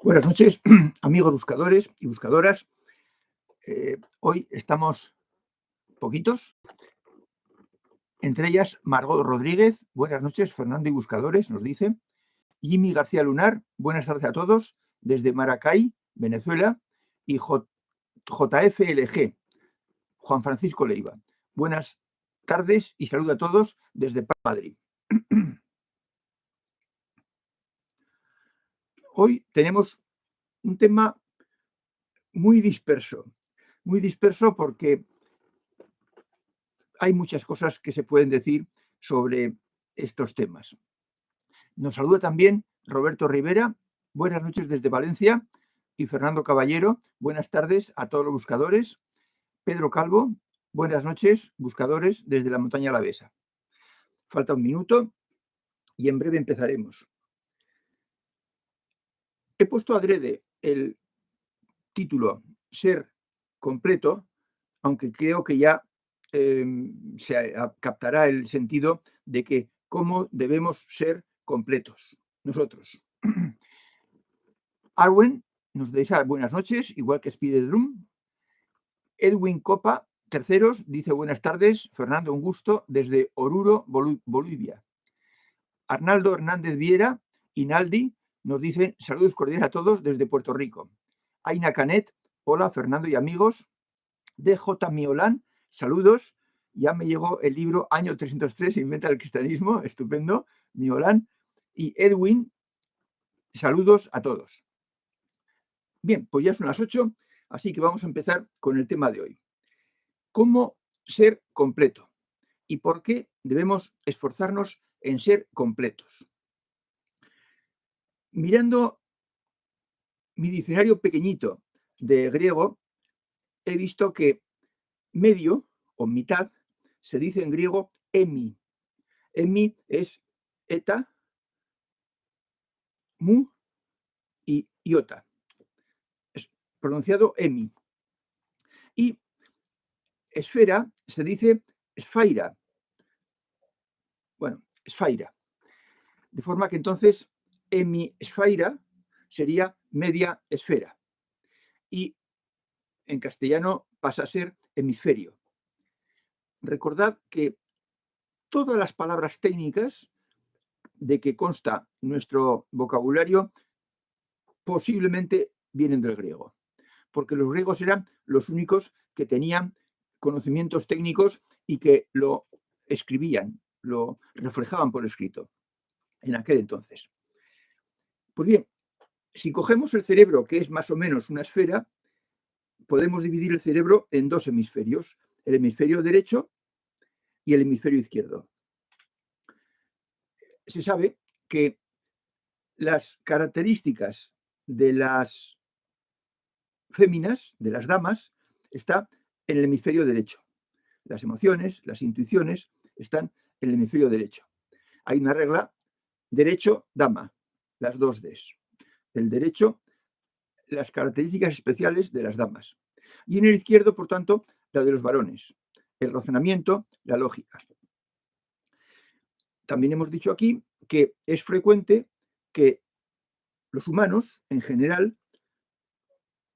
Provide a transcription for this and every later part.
Buenas noches, amigos buscadores y buscadoras. Hoy estamos poquitos, entre ellas Margot Rodríguez. Buenas noches, Fernando y buscadores, nos dice. Jimmy García Lunar, buenas tardes a todos, desde Maracay, Venezuela. Y JFLG, Juan Francisco Leiva. Buenas tardes y saludo a todos desde Madrid. Hoy tenemos un tema muy disperso porque hay muchas cosas que se pueden decir sobre estos temas. Nos saluda también Roberto Rivera, buenas noches desde Valencia, y Fernando Caballero, buenas tardes a todos los buscadores. Pedro Calvo, buenas noches, buscadores desde la montaña alavesa. Falta un minuto y en breve empezaremos. He puesto adrede el título Ser completo, aunque creo que ya se captará el sentido de que cómo debemos ser completos nosotros. Arwen nos desea buenas noches, igual que Spider-Drum. Edwin Copa, terceros, dice buenas tardes. Fernando, un gusto, desde Oruro, Bolivia. Arnaldo Hernández Viera, Inaldi, nos dice saludos cordiales a todos desde Puerto Rico. Aina Canet, hola Fernando y amigos. DJ Miolán, saludos. Ya me llegó el libro Año 303, Inventa el Cristianismo, estupendo, Miolán. Y Edwin, saludos a todos. Bien, pues ya son las 8, así que vamos a empezar con el tema de hoy. ¿Cómo ser completo? ¿Y por qué debemos esforzarnos en ser completos? Mirando mi diccionario pequeñito de griego, he visto que medio o mitad se dice en griego emi. Emi es eta, mu y iota. Es pronunciado emi. Y esfera se dice esfaira. Bueno, esfaira. De forma que entonces hemisfaira sería media esfera. Y en castellano pasa a ser hemisferio. Recordad que todas las palabras técnicas de que consta nuestro vocabulario posiblemente vienen del griego, porque los griegos eran los únicos que tenían conocimientos técnicos y que lo escribían, lo reflejaban por escrito en aquel entonces. Pues bien, si cogemos el cerebro, que es más o menos una esfera, podemos dividir el cerebro en dos hemisferios, el hemisferio derecho y el hemisferio izquierdo. Se sabe que las características de las féminas, de las damas, están en el hemisferio derecho. Las emociones, las intuiciones están en el hemisferio derecho. Hay una regla, derecho-dama, las dos Ds. El derecho, las características especiales de las damas. Y en el izquierdo, por tanto, la de los varones, el razonamiento, la lógica. También hemos dicho aquí que es frecuente que los humanos, en general,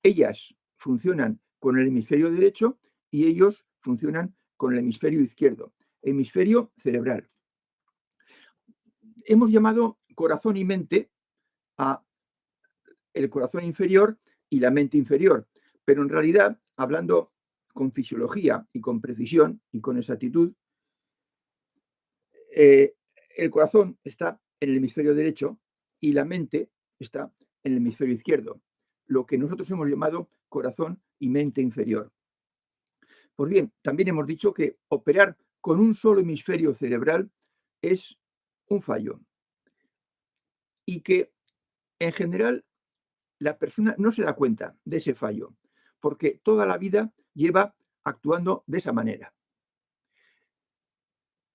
ellas funcionan con el hemisferio derecho y ellos funcionan con el hemisferio izquierdo, hemisferio cerebral. Hemos llamado corazón y mente a el corazón inferior y la mente inferior, pero en realidad, hablando con fisiología y con precisión y con exactitud, el corazón está en el hemisferio derecho y la mente está en el hemisferio izquierdo, lo que nosotros hemos llamado corazón y mente inferior. Pues bien, también hemos dicho que operar con un solo hemisferio cerebral es un fallo y que en general la persona no se da cuenta de ese fallo porque toda la vida lleva actuando de esa manera.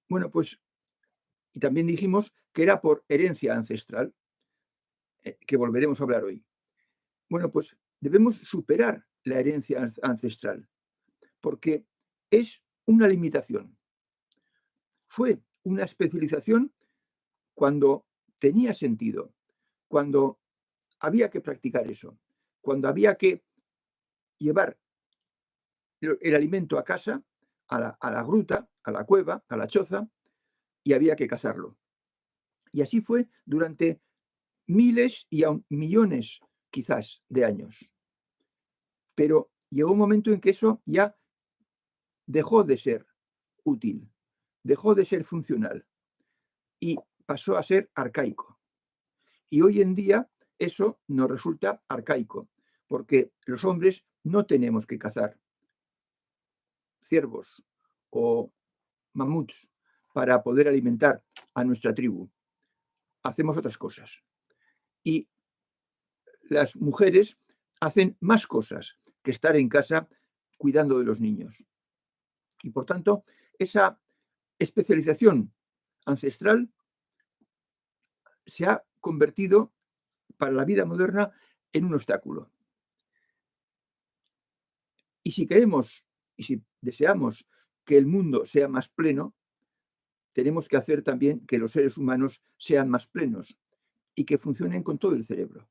Bueno, pues y también dijimos que era por herencia ancestral, que volveremos a hablar hoy. Bueno, pues debemos superar la herencia ancestral, porque es una limitación. Fue una especialización cuando tenía sentido, cuando había que practicar eso. Cuando había que llevar el alimento a casa, a la gruta, a la cueva, a la choza, y había que cazarlo. Y así fue durante miles y aún millones, quizás, de años. Pero llegó un momento en que eso ya dejó de ser útil, dejó de ser funcional y pasó a ser arcaico. Y hoy en día eso nos resulta arcaico, porque los hombres no tenemos que cazar ciervos o mamuts para poder alimentar a nuestra tribu. Hacemos otras cosas. Y las mujeres hacen más cosas que estar en casa cuidando de los niños. Y por tanto, esa especialización ancestral se ha convertido para la vida moderna en un obstáculo. Y si queremos y si deseamos que el mundo sea más pleno, tenemos que hacer también que los seres humanos sean más plenos y que funcionen con todo el cerebro.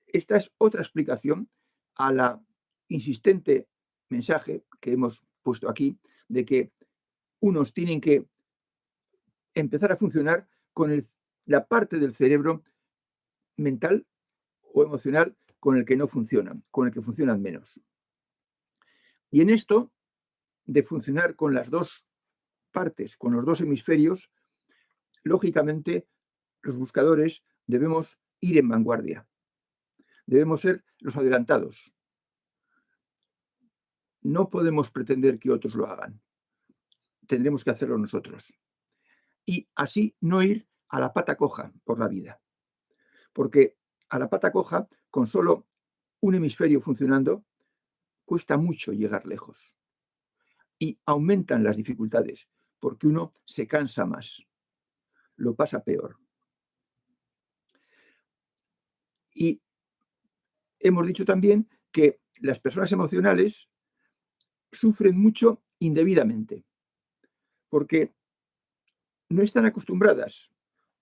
Esta es otra explicación a la insistente mensaje que hemos puesto aquí de que unos tienen que empezar a funcionar con la parte del cerebro mental o emocional con el que no funcionan, con el que funcionan menos. Y en esto de funcionar con las dos partes, con los dos hemisferios, lógicamente los buscadores debemos ir en vanguardia. Debemos ser los adelantados. No podemos pretender que otros lo hagan. Tendremos que hacerlo nosotros. Y así no ir a la pata coja por la vida. Porque a la pata coja, con solo un hemisferio funcionando, cuesta mucho llegar lejos. Y aumentan las dificultades, porque uno se cansa más, lo pasa peor. Y hemos dicho también que las personas emocionales sufren mucho indebidamente, porque no están acostumbradas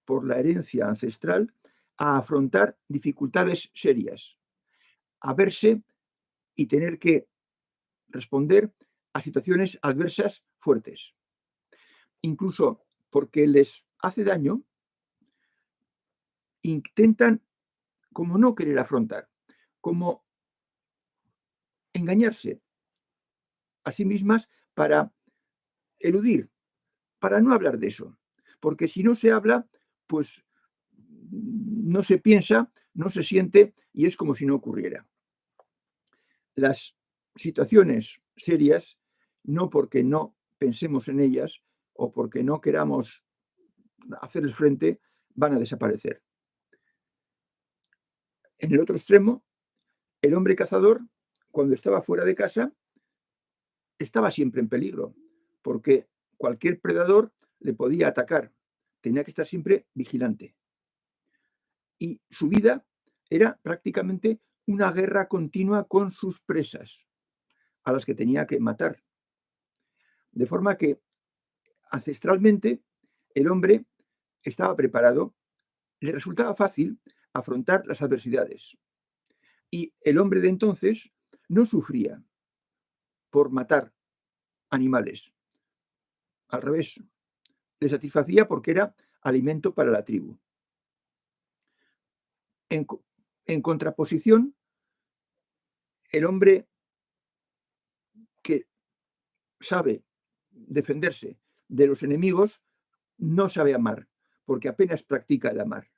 por la herencia ancestral a afrontar dificultades serias, a verse y tener que responder a situaciones adversas fuertes. Incluso porque les hace daño, intentan como no querer afrontar, como engañarse a sí mismas para eludir, para no hablar de eso. Porque si no se habla, pues no se piensa, no se siente y es como si no ocurriera. Las situaciones serias, no porque no pensemos en ellas o porque no queramos hacerles frente, van a desaparecer. En el otro extremo, el hombre cazador, cuando estaba fuera de casa, estaba siempre en peligro, porque cualquier predador le podía atacar. Tenía que estar siempre vigilante. Y su vida era prácticamente una guerra continua con sus presas, a las que tenía que matar. De forma que ancestralmente el hombre estaba preparado, le resultaba fácil afrontar las adversidades. Y el hombre de entonces no sufría por matar animales. Al revés, le satisfacía porque era alimento para la tribu. En contraposición, el hombre que sabe defenderse de los enemigos no sabe amar, porque apenas practica el amar.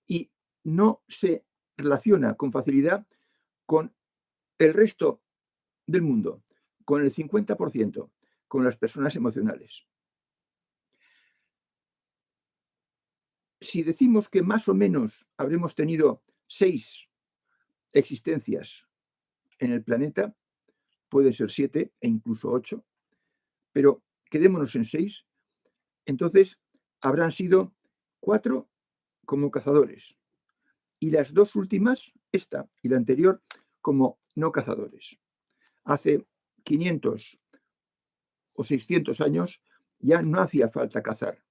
Y no se relaciona con facilidad con el resto del mundo, con el 50%, con las personas emocionales. Si decimos que más o menos habremos tenido 6 existencias en el planeta, puede ser 7 e incluso 8, pero quedémonos en 6, entonces habrán sido 4 como cazadores y las 2 últimas, esta y la anterior, como no cazadores. Hace 500 o 600 años ya no hacía falta cazar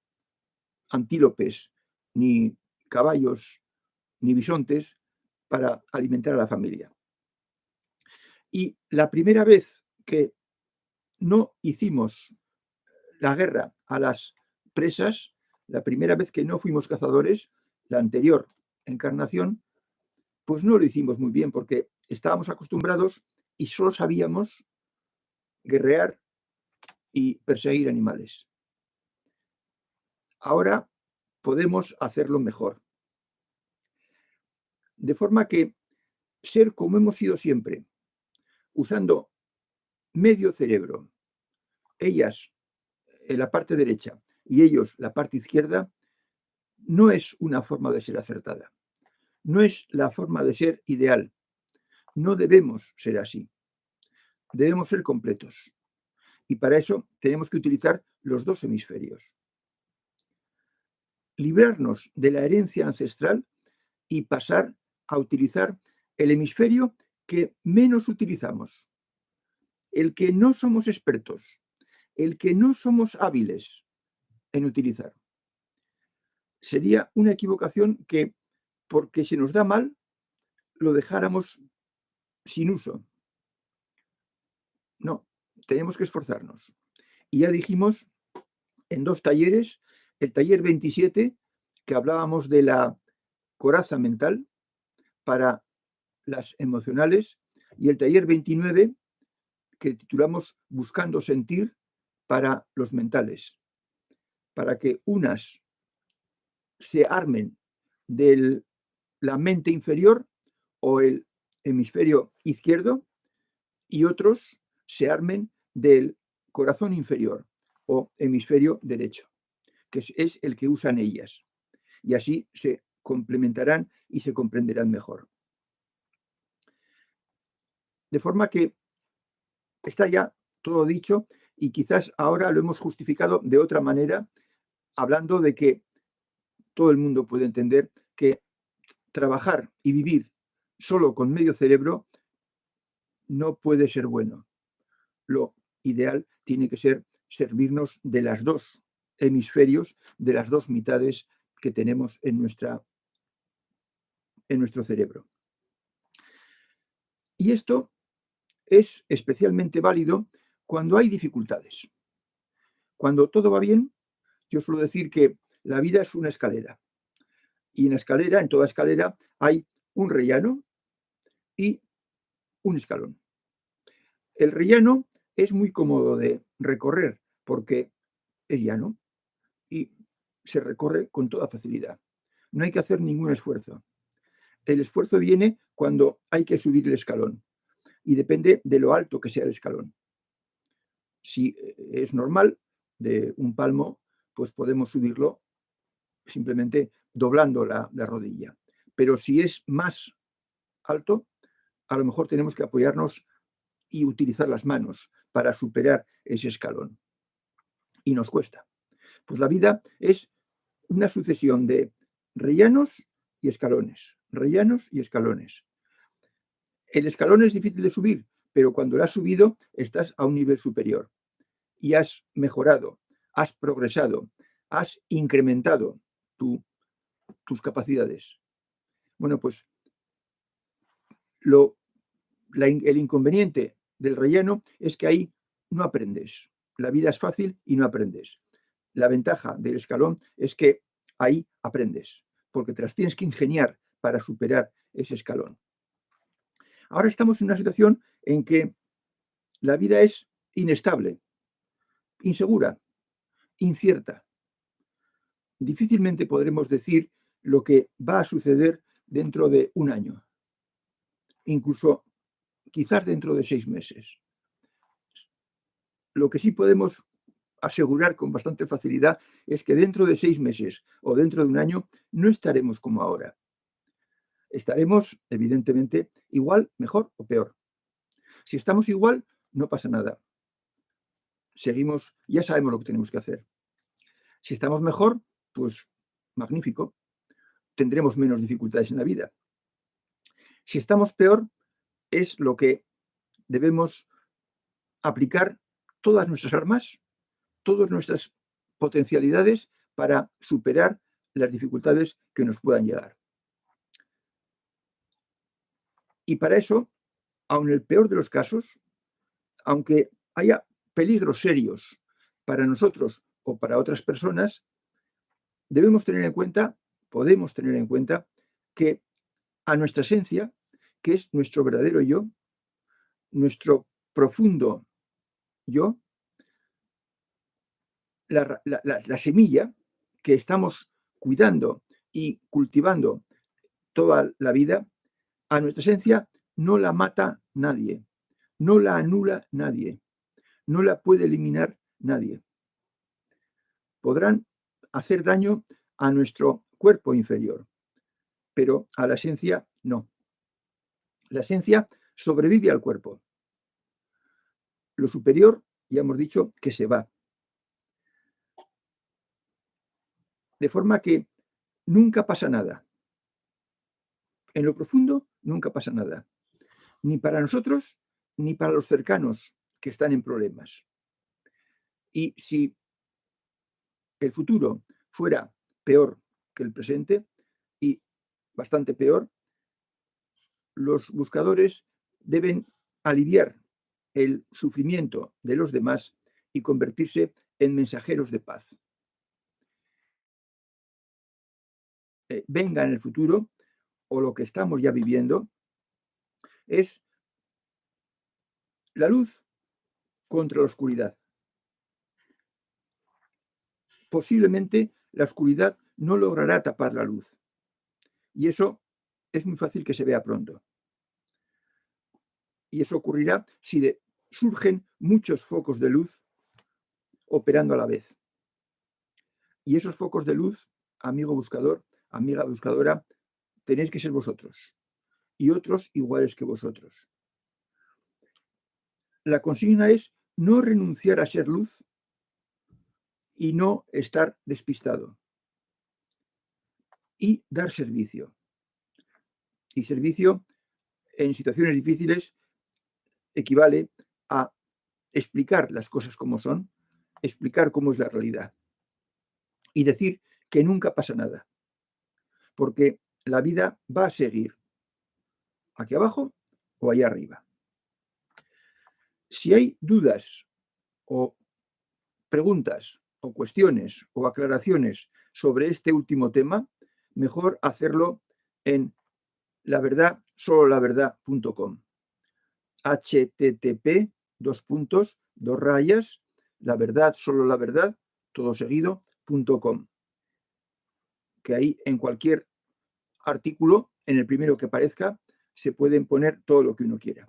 antílopes, ni caballos, ni bisontes para alimentar a la familia. Y la primera vez que no hicimos la guerra a las presas, la primera vez que no fuimos cazadores, la anterior encarnación, pues no lo hicimos muy bien porque estábamos acostumbrados y solo sabíamos guerrear y perseguir animales. Ahora podemos hacerlo mejor. De forma que ser como hemos sido siempre, usando medio cerebro, ellas en la parte derecha y ellos la parte izquierda, no es una forma de ser acertada. No es la forma de ser ideal. No debemos ser así. Debemos ser completos. Y para eso tenemos que utilizar los dos hemisferios. Librarnos de la herencia ancestral y pasar a utilizar el hemisferio que menos utilizamos, el que no somos expertos, el que no somos hábiles en utilizar. Sería una equivocación que, porque se nos da mal, lo dejáramos sin uso. No, tenemos que esforzarnos. Y ya dijimos en 2 talleres, el taller 27, que hablábamos de la coraza mental para las emocionales, y el taller 29, que titulamos Buscando sentir para los mentales, para que unas se armen de la mente inferior o el hemisferio izquierdo y otros se armen del corazón inferior o hemisferio derecho, que es el que usan ellas. Y así se complementarán y se comprenderán mejor. De forma que está ya todo dicho y quizás ahora lo hemos justificado de otra manera, hablando de que todo el mundo puede entender que trabajar y vivir solo con medio cerebro no puede ser bueno. Lo ideal tiene que ser servirnos de las dos hemisferios, de las dos mitades que tenemos en nuestro cerebro. Y esto es especialmente válido cuando hay dificultades. Cuando todo va bien, yo suelo decir que la vida es una escalera. Y en la escalera, en toda escalera, hay un rellano y un escalón. El rellano es muy cómodo de recorrer porque es llano y se recorre con toda facilidad. No hay que hacer ningún esfuerzo. El esfuerzo viene cuando hay que subir el escalón y depende de lo alto que sea el escalón. Si es normal, de un palmo, pues podemos subirlo simplemente doblando la rodilla. Pero si es más alto, a lo mejor tenemos que apoyarnos y utilizar las manos para superar ese escalón. Y nos cuesta. Pues la vida es una sucesión de rellanos y escalones, rellanos y escalones. El escalón es difícil de subir, pero cuando lo has subido estás a un nivel superior y has mejorado, has progresado, has incrementado tus capacidades. Bueno, pues el inconveniente del relleno es que ahí no aprendes. La vida es fácil y no aprendes. La ventaja del escalón es que ahí aprendes, porque te las tienes que ingeniar para superar ese escalón. Ahora estamos en una situación en que la vida es inestable, insegura, incierta. Difícilmente podremos decir lo que va a suceder dentro de un año, incluso quizás dentro de 6 meses. Lo que sí podemos asegurar con bastante facilidad es que dentro de 6 meses o dentro de un año no estaremos como ahora. Estaremos, evidentemente, igual, mejor o peor. Si estamos igual, no pasa nada. Seguimos, ya sabemos lo que tenemos que hacer. Si estamos mejor, pues magnífico. Tendremos menos dificultades en la vida. Si estamos peor, es lo que debemos aplicar todas nuestras armas, todas nuestras potencialidades para superar las dificultades que nos puedan llegar. Y para eso, aun en el peor de los casos, aunque haya peligros serios para nosotros o para otras personas, debemos tener en cuenta, podemos tener en cuenta, que a nuestra esencia, que es nuestro verdadero yo, nuestro profundo yo, la semilla que estamos cuidando y cultivando toda la vida, a nuestra esencia no la mata nadie, no la anula nadie, no la puede eliminar nadie. Podrán hacer daño a nuestro cuerpo inferior, pero a la esencia no. La esencia sobrevive al cuerpo. Lo superior, ya hemos dicho, que se va. De forma que nunca pasa nada. En lo profundo, nunca pasa nada. Ni para nosotros, ni para los cercanos que están en problemas. Y si el futuro fuera peor que el presente, y bastante peor, los buscadores deben aliviar el sufrimiento de los demás y convertirse en mensajeros de paz. Venga en el futuro, o lo que estamos ya viviendo, es la luz contra la oscuridad. Posiblemente la oscuridad no logrará tapar la luz. Y eso es muy fácil que se vea pronto. Y eso ocurrirá si surgen muchos focos de luz operando a la vez. Y esos focos de luz, amigo buscador, amiga buscadora, tenéis que ser vosotros. Y otros iguales que vosotros. La consigna es no renunciar a ser luz y no estar despistado. Y dar servicio. Y servicio en situaciones difíciles equivale a explicar las cosas como son, explicar cómo es la realidad y decir que nunca pasa nada, porque la vida va a seguir aquí abajo o allá arriba. Si hay dudas o preguntas o cuestiones o aclaraciones sobre este último tema, mejor hacerlo en laverdadsololaVerdad.com. http la verdad solo la verdad todo seguido.com, que ahí en cualquier artículo, en el primero que aparezca, se pueden poner todo lo que uno quiera.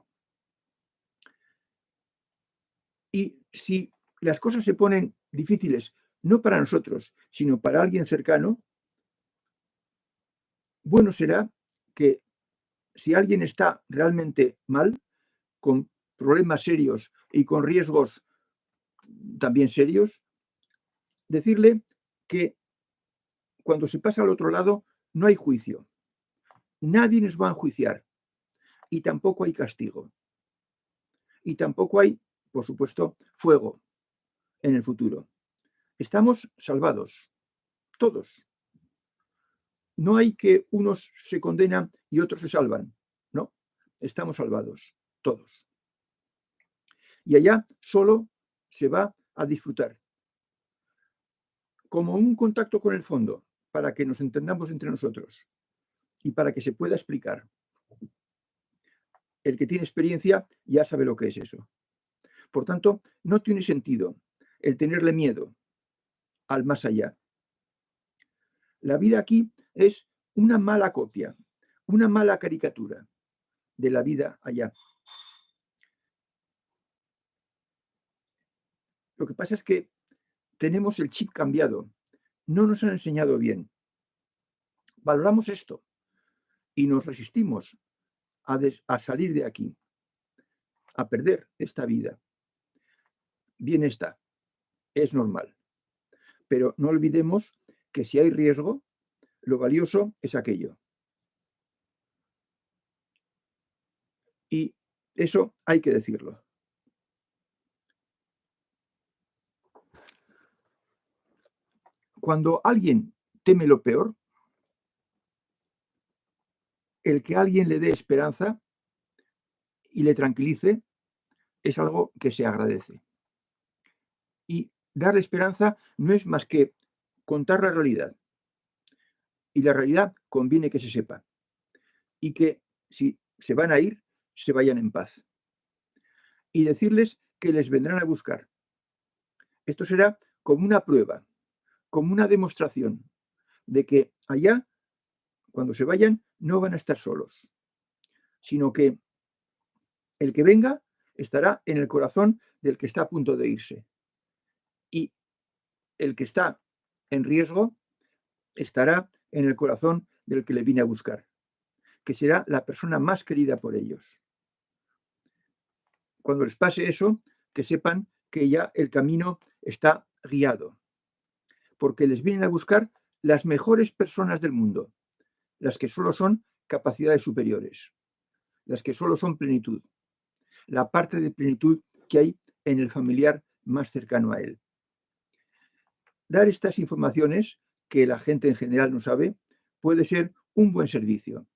Y si las cosas se ponen difíciles, no para nosotros, sino para alguien cercano, bueno será que si alguien está realmente mal, con problemas serios y con riesgos también serios, decirle que cuando se pasa al otro lado no hay juicio. Nadie nos va a enjuiciar y tampoco hay castigo. Y tampoco hay, por supuesto, fuego en el futuro. Estamos salvados, todos. No hay que unos se condenan y otros se salvan. No, estamos salvados, todos. Y allá solo se va a disfrutar. Como un contacto con el fondo, para que nos entendamos entre nosotros y para que se pueda explicar. El que tiene experiencia ya sabe lo que es eso. Por tanto, no tiene sentido el tenerle miedo al más allá. La vida aquí es una mala copia, una mala caricatura de la vida allá. Lo que pasa es que tenemos el chip cambiado. No nos han enseñado bien. Valoramos esto y nos resistimos a salir de aquí, a perder esta vida. Bien está, es normal. Pero no olvidemos que si hay riesgo, lo valioso es aquello. Y eso hay que decirlo. Cuando alguien teme lo peor, el que alguien le dé esperanza y le tranquilice es algo que se agradece. Y darle esperanza no es más que contar la realidad. Y la realidad conviene que se sepa. Y que si se van a ir, se vayan en paz. Y decirles que les vendrán a buscar. Esto será como una prueba, como una demostración de que allá, cuando se vayan, no van a estar solos, sino que el que venga estará en el corazón del que está a punto de irse. Y el que está en riesgo estará en el corazón del que le viene a buscar, que será la persona más querida por ellos. Cuando les pase eso, que sepan que ya el camino está guiado, porque les vienen a buscar las mejores personas del mundo, las que solo son capacidades superiores, las que solo son plenitud, la parte de plenitud que hay en el familiar más cercano a él. Dar estas informaciones, que la gente en general no sabe, puede ser un buen servicio,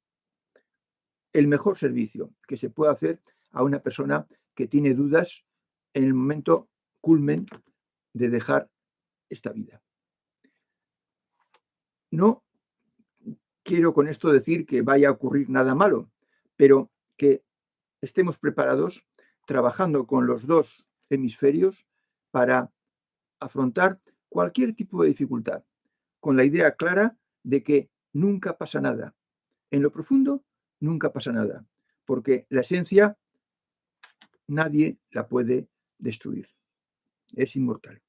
el mejor servicio que se puede hacer a una persona que tiene dudas en el momento culmen de dejar esta vida. No quiero con esto decir que vaya a ocurrir nada malo, pero que estemos preparados trabajando con los dos hemisferios para afrontar cualquier tipo de dificultad, con la idea clara de que nunca pasa nada. En lo profundo, nunca pasa nada, porque la esencia nadie la puede destruir. Es inmortal.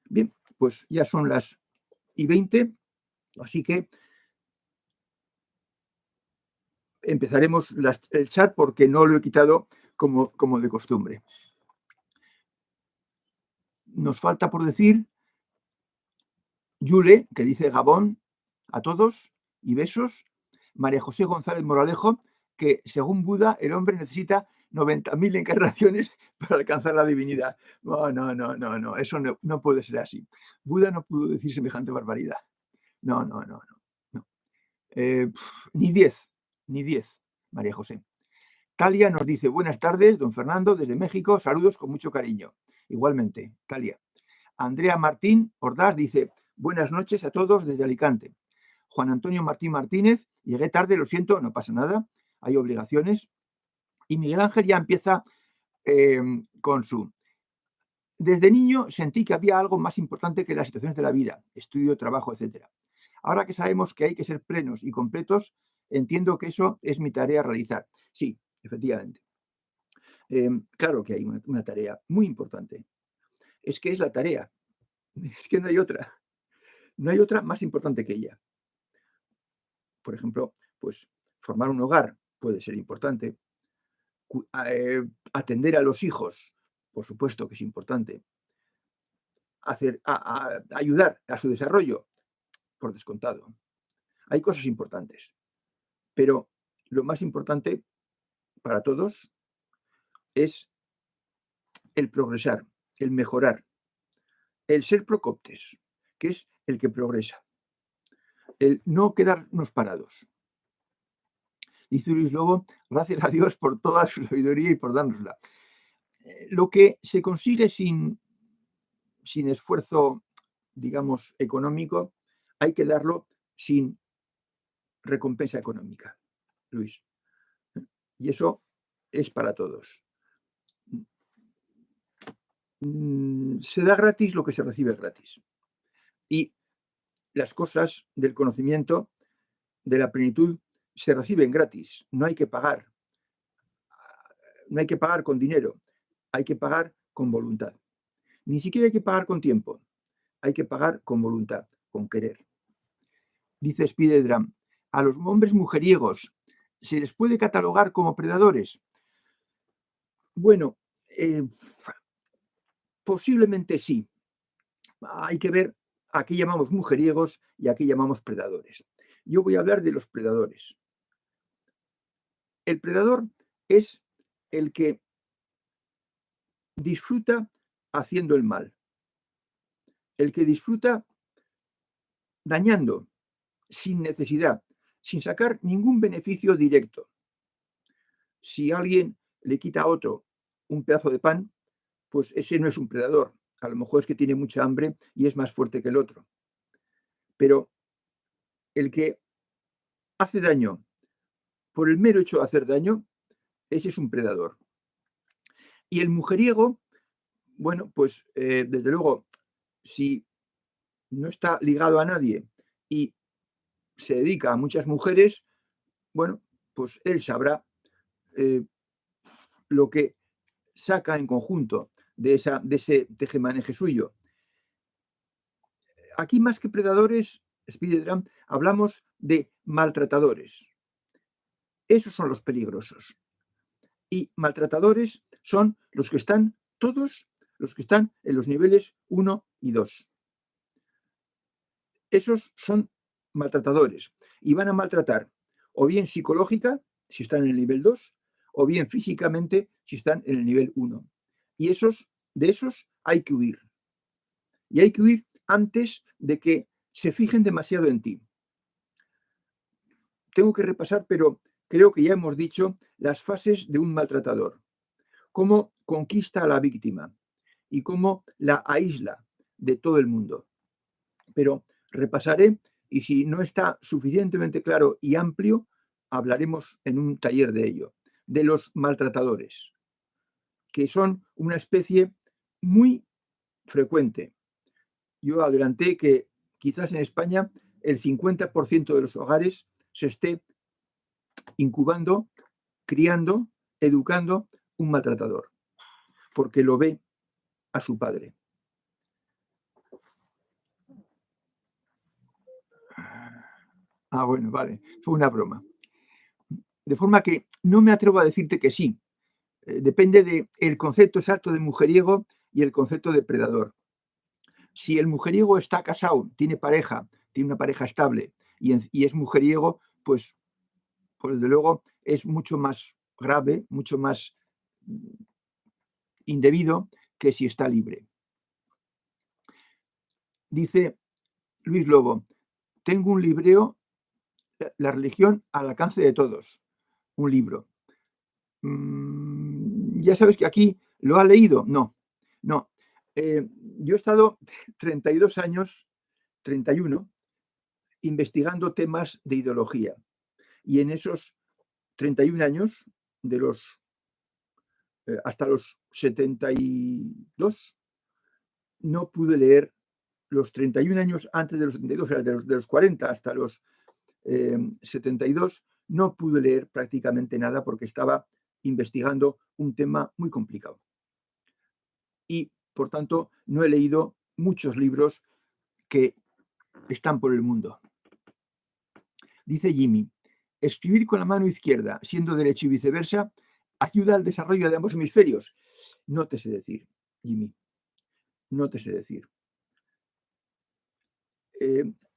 Bien, pues ya son las 20, así que empezaremos el chat porque no lo he quitado como de costumbre. Nos falta por decir Yule, que dice Gabón a todos y besos. María José González Moralejo, que según Buda el hombre necesita 90.000 encarnaciones para alcanzar la divinidad. No, eso no puede ser así. Buda no pudo decir semejante barbaridad. No. Ni 10, María José. Talia nos dice, buenas tardes, don Fernando, desde México, saludos con mucho cariño. Igualmente, Talia. Andrea Martín Ordaz dice, buenas noches a todos desde Alicante. Juan Antonio Martín Martínez, llegué tarde, lo siento, no pasa nada, hay obligaciones. Y Miguel Ángel ya empieza con su... Desde niño sentí que había algo más importante que las situaciones de la vida, estudio, trabajo, etc. Ahora que sabemos que hay que ser plenos y completos, entiendo que eso es mi tarea a realizar. Sí, efectivamente. Claro que hay una tarea muy importante. Es que es la tarea. Es que no hay otra. No hay otra más importante que ella. Por ejemplo, pues formar un hogar puede ser importante. Atender a los hijos, por supuesto que es importante. Ayudar a su desarrollo, por descontado. Hay cosas importantes. Pero lo más importante para todos es el progresar, el mejorar, el ser procoptes, que es el que progresa, el no quedarnos parados. Dice Luis Lobo, gracias a Dios por toda su sabiduría y por dárnosla. Lo que se consigue sin esfuerzo, digamos, económico, hay que darlo sin recompensa económica, Luis. Y eso es para todos. Se da gratis lo que se recibe gratis. Y las cosas del conocimiento, de la plenitud, se reciben gratis. No hay que pagar. No hay que pagar con dinero. Hay que pagar con voluntad. Ni siquiera hay que pagar con tiempo. Hay que pagar con voluntad, con querer. Dice Spider-Dram, a los hombres mujeriegos, ¿se les puede catalogar como predadores? Bueno, posiblemente sí. Hay que ver a qué llamamos mujeriegos y a qué llamamos predadores. Yo voy a hablar de los predadores. El predador es el que disfruta haciendo el mal, el que disfruta dañando sin necesidad, sin sacar ningún beneficio directo. Si alguien le quita a otro un pedazo de pan, pues ese no es un predador. A lo mejor es que tiene mucha hambre y es más fuerte que el otro. Pero el que hace daño por el mero hecho de hacer daño, ese es un predador. Y el mujeriego, bueno, pues desde luego, si no está ligado a nadie y se dedica a muchas mujeres, bueno, pues él sabrá lo que saca en conjunto de ese tejemaneje suyo. Aquí más que predadores, Spider-Man, hablamos de maltratadores. Esos son los peligrosos. Y maltratadores son los que están, todos los que están en los niveles 1 y 2. Esos son maltratadores y van a maltratar o bien psicológica, si están en el nivel 2, o bien físicamente, si están en el nivel 1. Y de esos hay que huir. Y hay que huir antes de que se fijen demasiado en ti. Tengo que repasar, pero creo que ya hemos dicho las fases de un maltratador. Cómo conquista a la víctima y cómo la aísla de todo el mundo. Pero repasaré y si no está suficientemente claro y amplio, hablaremos en un taller de ello, de los maltratadores, que son una especie muy frecuente. Yo adelanté que quizás en España el 50% de los hogares se esté incubando, criando, educando un maltratador, porque lo ve a su padre. Bueno, vale, fue una broma. De forma que no me atrevo a decirte que sí. Depende del concepto exacto de mujeriego y el concepto de predador. Si el mujeriego está casado, tiene pareja, tiene una pareja estable y es mujeriego, pues desde luego es mucho más grave, mucho más indebido que si está libre. Dice Luis Lobo, tengo un libreo, La religión al alcance de todos, un libro. Ya sabes que aquí lo ha leído. No. Yo he estado 32 años, 31, investigando temas de ideología. Y en esos 31 años, de los hasta los 72, no pude leer los 31 años antes de los 72, o sea, de los 40 hasta los 72, no pude leer prácticamente nada porque estaba investigando un tema muy complicado. Y, por tanto, no he leído muchos libros que están por el mundo. Dice Jimmy, escribir con la mano izquierda, siendo derecho y viceversa, ayuda al desarrollo de ambos hemisferios. No te sé decir, Jimmy. No te sé decir.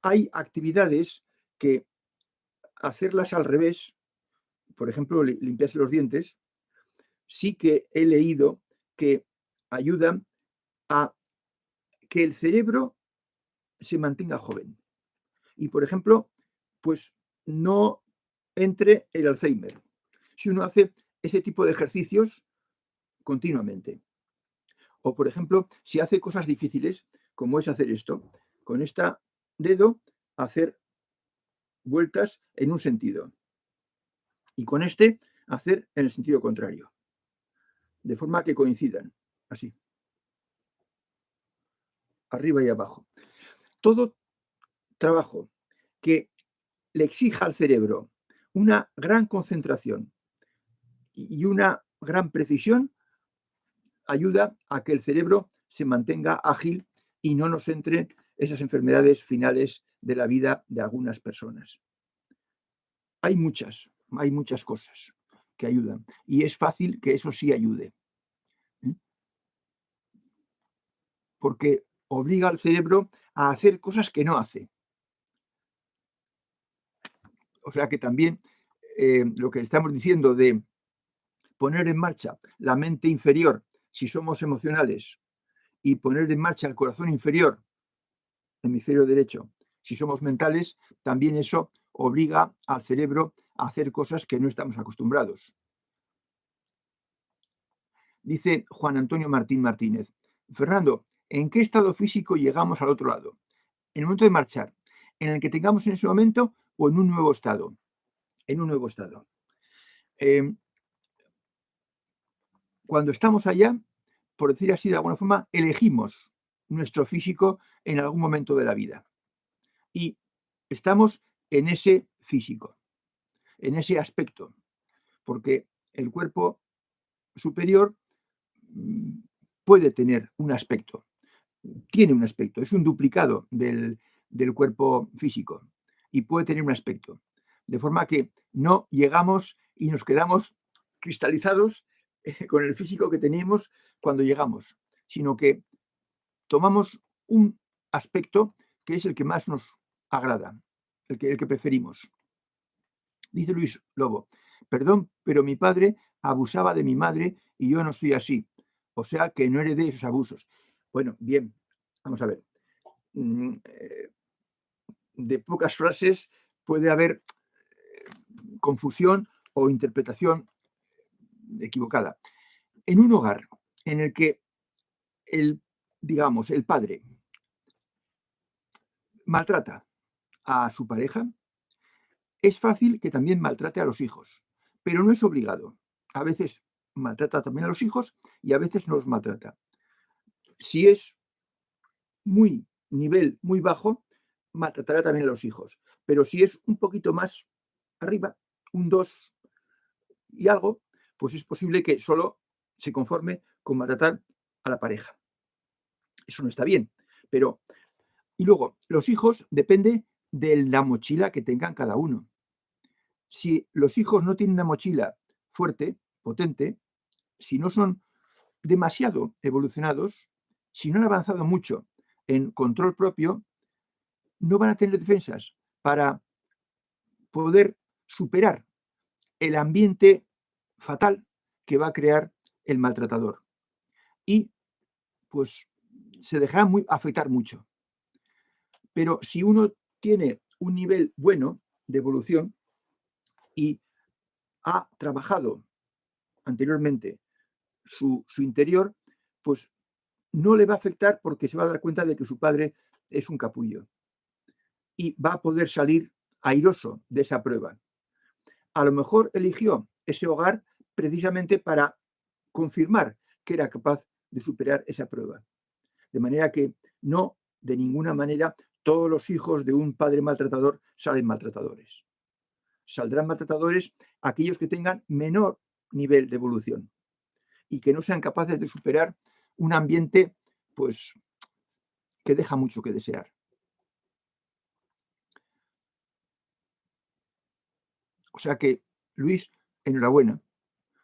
Hay actividades que hacerlas al revés, por ejemplo, limpiarse los dientes, sí que he leído que ayudan a que el cerebro se mantenga joven. Y, por ejemplo, pues no entre el Alzheimer. Si uno hace ese tipo de ejercicios continuamente. O, por ejemplo, si hace cosas difíciles, como es hacer esto, con este dedo hacer vueltas en un sentido. Y con este hacer en el sentido contrario. De forma que coincidan. Así. Arriba y abajo. Todo trabajo que le exija al cerebro una gran concentración y una gran precisión ayuda a que el cerebro se mantenga ágil y no nos entren esas enfermedades finales de la vida de algunas personas. Hay muchas cosas que ayudan y es fácil que eso sí ayude. Porque obliga al cerebro a hacer cosas que no hace. O sea que también lo que estamos diciendo de poner en marcha la mente inferior si somos emocionales y poner en marcha el corazón inferior, hemisferio derecho, si somos mentales, también eso obliga al cerebro a hacer cosas que no estamos acostumbrados. Dice Juan Antonio Martín Martínez: Fernando, ¿en qué estado físico llegamos al otro lado? ¿En el momento de marchar, en el que tengamos en ese momento, o en un nuevo estado? En un nuevo estado. Cuando estamos allá, por decir así de alguna forma, elegimos nuestro físico en algún momento de la vida. Y estamos en ese físico, en ese aspecto, porque el cuerpo superior puede tener un aspecto, tiene un aspecto, es un duplicado del cuerpo físico y puede tener un aspecto. De forma que no llegamos y nos quedamos cristalizados con el físico que teníamos cuando llegamos, sino que tomamos un aspecto que es el que más nos agrada, el que preferimos. Dice Luis Lobo: perdón, pero mi padre abusaba de mi madre y yo no soy así. O sea que no heredé esos abusos. Bueno, bien, vamos a ver. De pocas frases puede haber confusión o interpretación equivocada. En un hogar en el que digamos, el padre maltrata a su pareja, es fácil que también maltrate a los hijos, pero no es obligado. A veces maltrata también a los hijos y a veces no los maltrata. Si es nivel muy bajo, maltratará también a los hijos. Pero si es un poquito más arriba, un 2 y algo, pues es posible que solo se conforme con maltratar a la pareja. Eso no está bien. Pero, y luego, los hijos depende de la mochila que tengan cada uno. Si los hijos no tienen una mochila fuerte, potente, si no son demasiado evolucionados, si no han avanzado mucho en control propio, no van a tener defensas para poder superar el ambiente fatal que va a crear el maltratador. Y pues se dejará afectar mucho. Pero si uno tiene un nivel bueno de evolución y ha trabajado anteriormente su interior, pues no le va a afectar, porque se va a dar cuenta de que su padre es un capullo y va a poder salir airoso de esa prueba. A lo mejor eligió ese hogar precisamente para confirmar que era capaz de superar esa prueba. De manera que no, de ninguna manera, todos los hijos de un padre maltratador salen maltratadores. Saldrán maltratadores aquellos que tengan menor nivel de evolución y que no sean capaces de superar un ambiente, pues, que deja mucho que desear. O sea que, Luis, enhorabuena.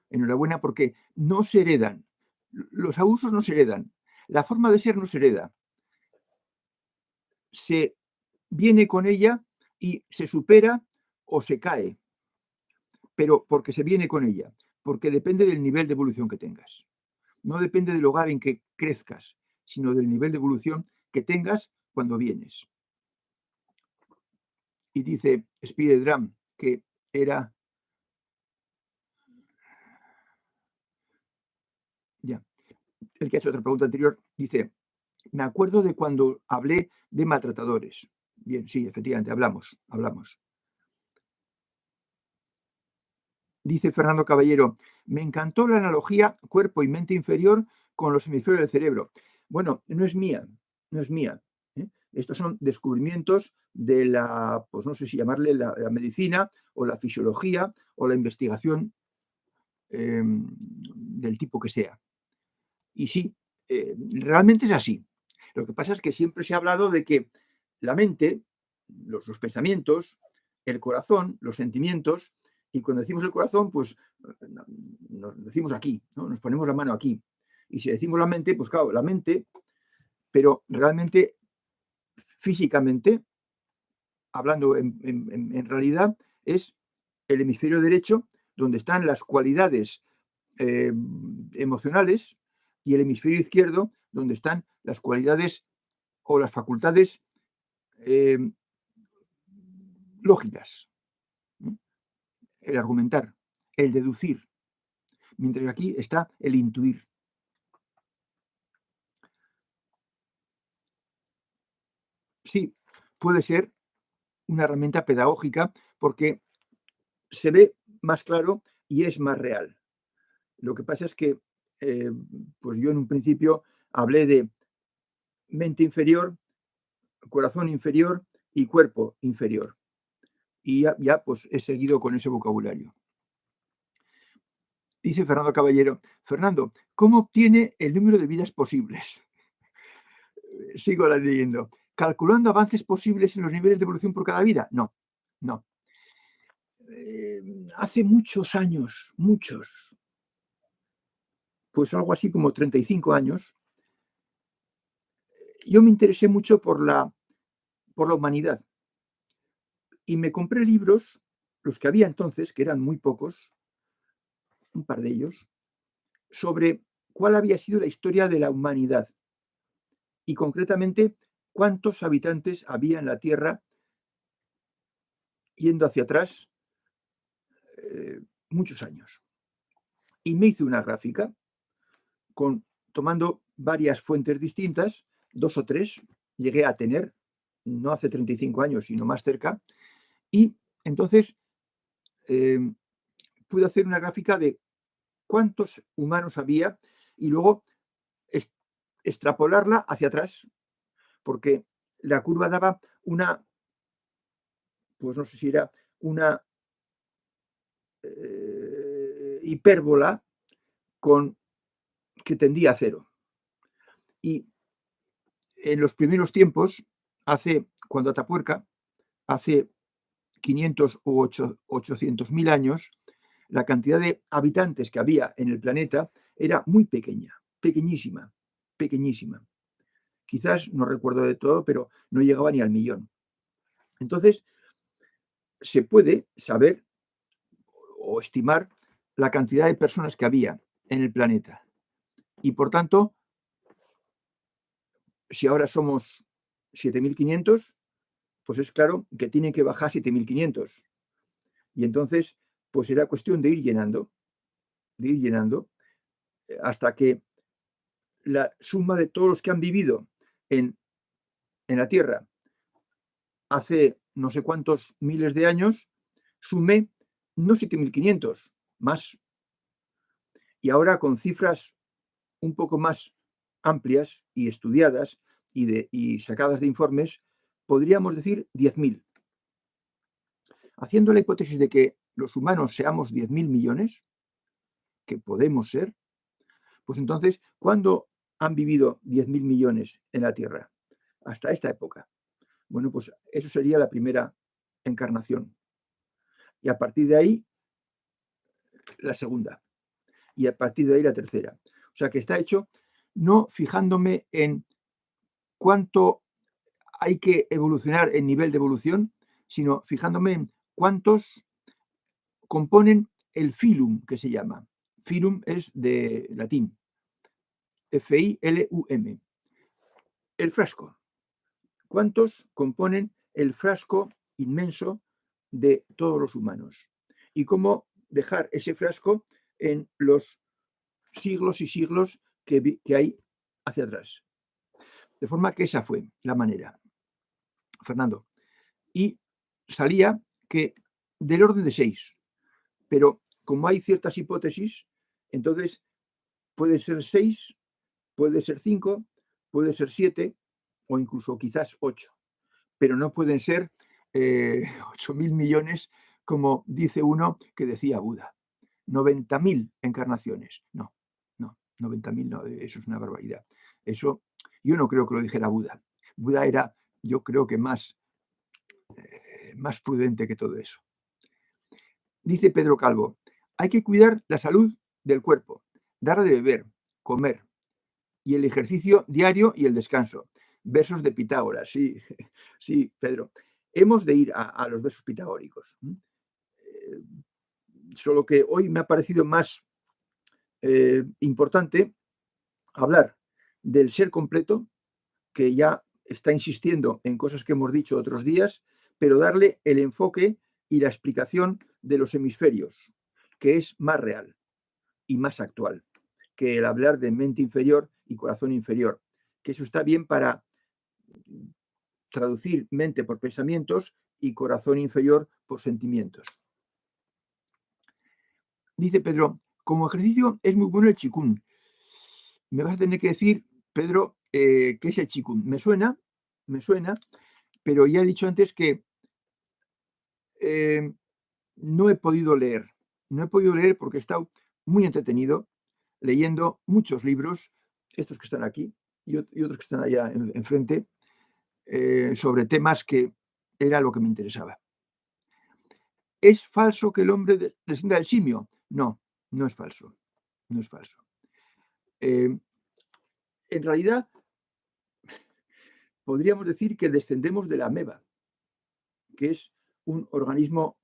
Enhorabuena, porque no se heredan. Los abusos no se heredan. La forma de ser no se hereda. Se viene con ella y se supera o se cae. Pero porque se viene con ella. Porque depende del nivel de evolución que tengas. No depende del hogar en que crezcas, sino del nivel de evolución que tengas cuando vienes. Y dice Spider-Dram que era... Ya. El que ha hecho otra pregunta anterior dice: me acuerdo de cuando hablé de maltratadores. Bien, sí, efectivamente, hablamos. Dice Fernando Caballero: me encantó la analogía cuerpo y mente inferior con los hemisferios del cerebro. Bueno, no es mía. ¿eh? Estos son descubrimientos de la, pues no sé si llamarle la medicina o la fisiología o la investigación del tipo que sea. Y sí, realmente es así. Lo que pasa es que siempre se ha hablado de que la mente, los pensamientos, el corazón, los sentimientos, y cuando decimos el corazón, pues nos decimos aquí, ¿no? Nos ponemos la mano aquí. Y si decimos la mente, pues claro, la mente, pero realmente, físicamente, hablando en realidad, es el hemisferio derecho, donde están las cualidades emocionales, y el hemisferio izquierdo, donde están las cualidades o las facultades lógicas, ¿no? El argumentar, el deducir, mientras que aquí está el intuir. sí, puede ser una herramienta pedagógica porque se ve más claro y es más real. Lo que pasa es que, pues yo en un principio hablé de mente inferior, corazón inferior y cuerpo inferior. Y ya pues he seguido con ese vocabulario. Dice Fernando Caballero, Fernando, ¿cómo obtiene el número de vidas posibles? Sigo leyendo. ¿Calculando avances posibles en los niveles de evolución por cada vida? No, no. Hace muchos años, pues algo así como 35 años, yo me interesé mucho por la humanidad y me compré libros, los que había entonces, que eran muy pocos, un par de ellos, sobre cuál había sido la historia de la humanidad y concretamente cuántos habitantes había en la Tierra yendo hacia atrás muchos años. Y me hice una gráfica tomando varias fuentes distintas, 2 o 3 llegué a tener, no hace 35 años, sino más cerca, y entonces pude hacer una gráfica de cuántos humanos había y luego extrapolarla hacia atrás, porque la curva daba una, pues no sé si era una hipérbola que tendía a cero. Y en los primeros tiempos, cuando Atapuerca, hace 500 o 800.000 años, la cantidad de habitantes que había en el planeta era muy pequeña, pequeñísima, pequeñísima. Quizás, no recuerdo de todo, pero no llegaba ni al millón. Entonces, se puede saber o estimar la cantidad de personas que había en el planeta. Y por tanto, si ahora somos 7.500, pues es claro que tienen que bajar 7.500. Y entonces, pues será cuestión de ir llenando, hasta que la suma de todos los que han vivido en la Tierra hace no sé cuántos miles de años, sume no 7.500, más. Y ahora con cifras un poco más amplias y estudiadas y sacadas de informes, podríamos decir 10.000. Haciendo la hipótesis de que los humanos seamos 10.000 millones, que podemos ser, pues entonces, ¿cuándo han vivido 10.000 millones en la Tierra? Hasta esta época. Bueno, pues eso sería la primera encarnación. Y a partir de ahí, la segunda. Y a partir de ahí, la tercera. O sea que está hecho no fijándome en cuánto hay que evolucionar en nivel de evolución, sino fijándome en cuántos componen el filum, que se llama. Filum es de latín. F-I-L-U-M. El frasco. ¿Cuántos componen el frasco inmenso de todos los humanos? Y cómo dejar ese frasco en los siglos y siglos que hay hacia atrás. De forma que esa fue la manera, Fernando. Y salía que del orden de 6, pero como hay ciertas hipótesis, entonces puede ser 6, puede ser 5, puede ser 7 o incluso quizás 8, pero no pueden ser 8.000 millones como dice uno que decía Buda. 90.000 encarnaciones. No, 90.000 no, eso es una barbaridad. Eso yo no creo que lo dijera Buda. Buda era, yo creo que más prudente que todo eso. Dice Pedro Calvo, hay que cuidar la salud del cuerpo, dar de beber, comer y el ejercicio diario y el descanso. Versos de Pitágoras, sí, sí, Pedro. Hemos de ir a los versos pitagóricos. Solo que hoy me ha parecido más importante hablar del ser completo, que ya está insistiendo en cosas que hemos dicho otros días, pero darle el enfoque y la explicación de los hemisferios, que es más real y más actual que el hablar de mente inferior y corazón inferior, que eso está bien para traducir mente por pensamientos y corazón inferior por sentimientos. Dice Pedro, como ejercicio es muy bueno el Qigong. Me vas a tener que decir, Pedro, ¿qué es el Qigong? Me suena, pero ya he dicho antes que no he podido leer. No he podido leer porque he estado muy entretenido leyendo muchos libros, estos que están aquí y otros que están allá enfrente, sobre temas que era lo que me interesaba. ¿Es falso que el hombre descienda del simio? No, no es falso. No es falso. En realidad, podríamos decir que descendemos de la ameba, que es un organismo